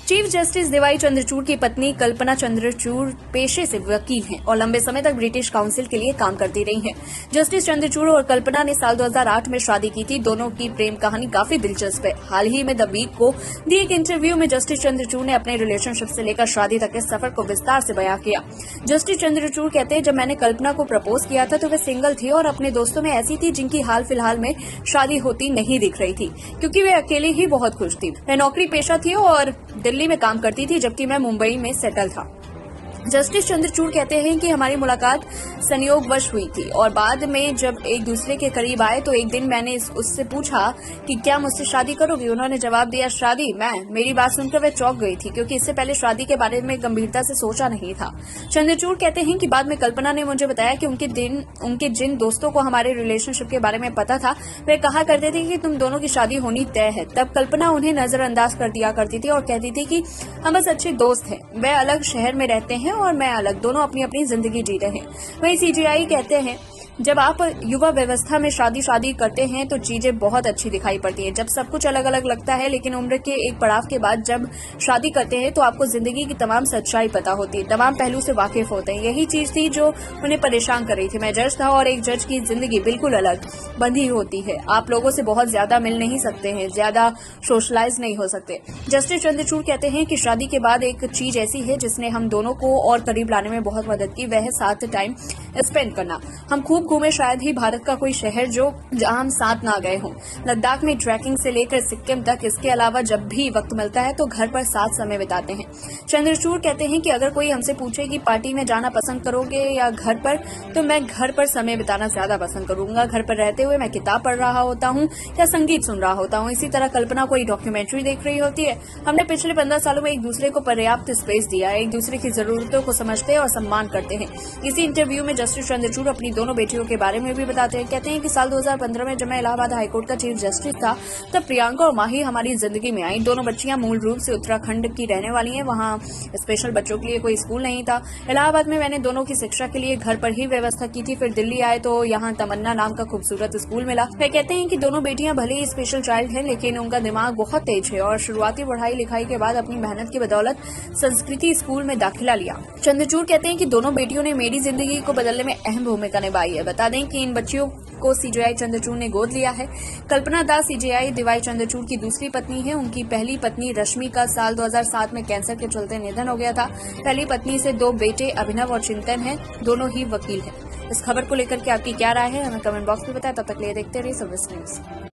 Chief justice दीवाई Chandrachud की पत्नी कल्पना चंद्रचूड़ पेशे से वकील हैं और लंबे समय तक ब्रिटिश काउंसिल के लिए काम करती रही हैं। जस्टिस चंद्रचूड़ और कल्पना ने साल 2008 में शादी की थी। दोनों की प्रेम कहानी काफी दिलचस्प है। हाल ही में द बीट को दिए एक इंटरव्यू में जस्टिस चंद्रचूड़ ने अपने रिलेशनशिप से लेकर शादी तक के सफर को विस्तार से बयां किया। जस्टिस चंद्रचूड़ कहते हैं, जब मैंने कल्पना को प्रपोज किया था तो वे सिंगल थी और अपने दोस्तों में ऐसी थी जिनकी हाल फिलहाल में शादी होती नहीं दिख रही थी, क्योंकि वे अकेली ही बहुत खुश थी। वह नौकरी पेशा थी और दिल्ली में काम करती थी, जबकि मैं मुंबई में सेटल था। जस्टिस चंद्रचूड़ कहते हैं कि हमारी मुलाकात संयोगवश हुई थी और बाद में जब एक दूसरे के करीब आए तो एक दिन मैंने उससे पूछा कि क्या मुझसे शादी करोगी। उन्होंने जवाब दिया, शादी? मेरी बात सुनकर वह चौंक गई थी, क्योंकि इससे पहले शादी के बारे में गंभीरता से सोचा नहीं था। चंद्रचूड़ कहते हैं कि बाद में कल्पना ने मुझे बताया कि उनके जिन दोस्तों को हमारे रिलेशनशिप के बारे में पता था, वे कहा करते थे कि तुम दोनों की शादी होनी तय है। तब कल्पना उन्हें नजरअंदाज कर दिया करती थी और कहती थी कि हम बस अच्छे दोस्त हैं। वे अलग शहर में रहते हैं और मैं अलग, दोनों अपनी अपनी जिंदगी जी रहे हैं। वहीं सीजेआई कहते हैं, जब आप युवा व्यवस्था में शादी करते हैं तो चीजें बहुत अच्छी दिखाई पड़ती हैं। जब सब कुछ अलग अलग लगता है, लेकिन उम्र के एक पड़ाव के बाद जब शादी करते हैं तो आपको जिंदगी की तमाम सच्चाई पता होती है, तमाम पहलू से वाकिफ होते हैं। यही चीज थी जो उन्हें परेशान कर रही थी। मैं जज था और एक जज की जिंदगी बिल्कुल अलग बंधी होती है। आप लोगों से बहुत ज्यादा मिल नहीं सकते हैं, ज्यादा सोशलाइज नहीं हो सकते। जस्टिस चंद्रचूड़ कहते हैं कि शादी के बाद एक चीज ऐसी है जिसने हम दोनों को और करीब लाने में बहुत मदद की, वह है साथ टाइम स्पेंड करना। हम खूब घूमे, शायद ही भारत का कोई शहर जहां हम साथ ना गए हों। लद्दाख में ट्रैकिंग से लेकर सिक्किम तक। इसके अलावा जब भी वक्त मिलता है तो घर पर साथ समय बिताते हैं। चंद्रचूड़ कहते हैं कि अगर कोई हमसे पूछे कि पार्टी में जाना पसंद करोगे या घर पर, तो मैं घर पर समय बिताना ज्यादा पसंद करूंगा। घर पर रहते हुए मैं किताब पढ़ रहा होता हूं या संगीत सुन रहा होता हूं। इसी तरह कल्पना कोई डॉक्यूमेंट्री देख रही होती है। हमने पिछले 15 सालों में एक दूसरे को पर्याप्त स्पेस दिया है, एक दूसरे की जरूरतों को समझते और सम्मान करते हैं। इसी इंटरव्यू में जस्टिस चंद्रचूड़ अपनी दोनों बेटियों के बारे में भी बताते हैं। कहते हैं कि साल 2015 में जब मैं इलाहाबाद हाईकोर्ट का चीफ जस्टिस था, तब प्रियंका और माही हमारी जिंदगी में आई। दोनों बच्चियां मूल रूप से उत्तराखंड की रहने वाली हैं। वहां स्पेशल बच्चों के लिए कोई स्कूल नहीं था। इलाहाबाद में मैंने दोनों की शिक्षा के लिए घर पर ही व्यवस्था की थी। फिर दिल्ली आए तो यहाँ तमन्ना नाम का खूबसूरत स्कूल मिला। वे कहते हैं कि दोनों बेटियां भले ही स्पेशल चाइल्ड हैं, लेकिन उनका दिमाग बहुत तेज है और शुरुआती पढ़ाई लिखाई के बाद अपनी मेहनत की बदौलत संस्कृति स्कूल में दाखिला लिया। चंद्रचूड़ कहते हैं कि दोनों बेटियों ने मेरी जिंदगी को बदलने में अहम भूमिका निभाई है। बता दें कि इन बच्चियों को सीजेआई चंद्रचूड़ ने गोद लिया है। कल्पना दास सीजेआई दीवाई चंद्रचूड़ की दूसरी पत्नी है। उनकी पहली पत्नी रश्मि का साल 2007 में कैंसर के चलते निधन हो गया था। पहली पत्नी से 2 बेटे अभिनव और चिंतन हैं, दोनों ही वकील हैं। इस खबर को लेकर के आपकी क्या राय है, हमें कमेंट बॉक्स में बताएं। तब तक लिए देखते रहिए सर्विस न्यूज।